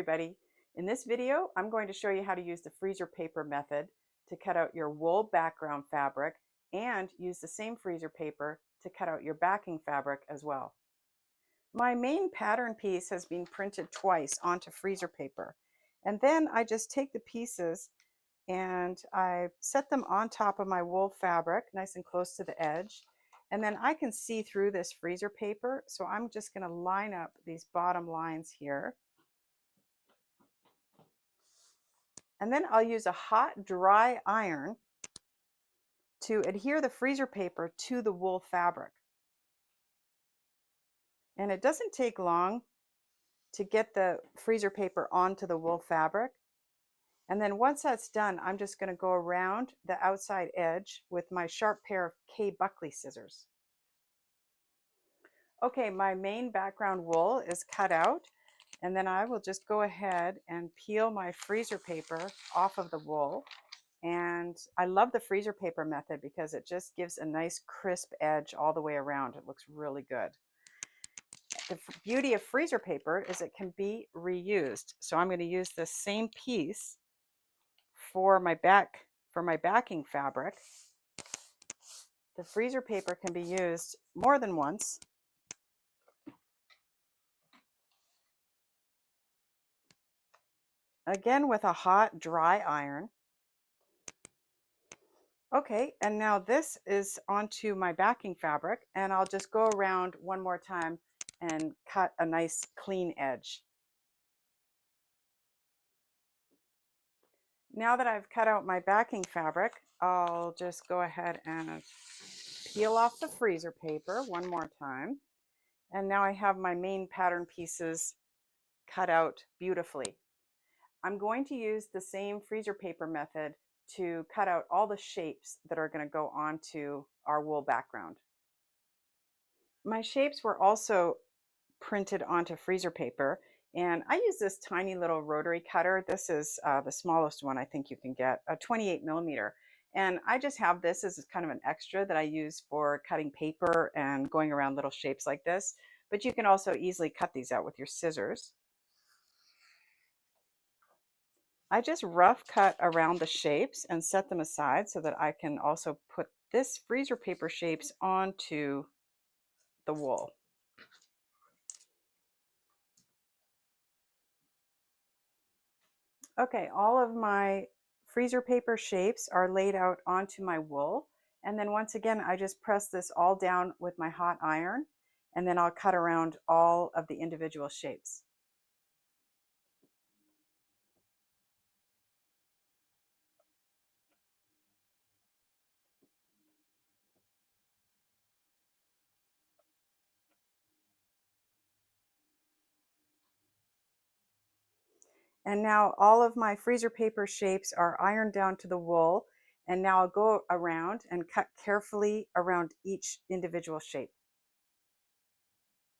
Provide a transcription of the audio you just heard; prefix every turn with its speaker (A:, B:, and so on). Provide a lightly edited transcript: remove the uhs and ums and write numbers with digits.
A: everybody. In this video, I'm going to show you how to use the freezer paper method to cut out your wool background fabric and use the same freezer paper to cut out your backing fabric as well. My main pattern piece has been printed twice onto freezer paper. And then I just take the pieces and I set them on top of my wool fabric, nice and close to the edge. And then I can see through this freezer paper, so I'm just going to line up these bottom lines here. And then I'll use a hot, dry iron to adhere the freezer paper to the wool fabric. And it doesn't take long to get the freezer paper onto the wool fabric. And then once that's done, I'm just going to go around the outside edge with my sharp pair of K. Buckley scissors. Okay, my main background wool is cut out, and then I will just go ahead and peel my freezer paper off of the wool. And I love the freezer paper method because it just gives a nice crisp edge all the way around. It looks really good. The beauty of freezer paper is it can be reused. So I'm going to use the same piece for my backing fabric. The freezer paper can be used more than once. Again with a hot, dry iron. Okay, and now this is onto my backing fabric, and I'll just go around one more time and cut a nice clean edge. Now that I've cut out my backing fabric, I'll just go ahead and peel off the freezer paper one more time. And now I have my main pattern pieces cut out beautifully. I'm going to use the same freezer paper method to cut out all the shapes that are going to go onto our wool background. My shapes were also printed onto freezer paper, and I use this tiny little rotary cutter. This is the smallest one I think you can get, a 28 millimeter. And I just have this as kind of an extra that I use for cutting paper and going around little shapes like this. But you can also easily cut these out with your scissors. I just rough cut around the shapes and set them aside so that I can also put this freezer paper shapes onto the wool. Okay, all of my freezer paper shapes are laid out onto my wool. And then once again, I just press this all down with my hot iron, and then I'll cut around all of the individual shapes. And now all of my freezer paper shapes are ironed down to the wool. And now I'll go around and cut carefully around each individual shape.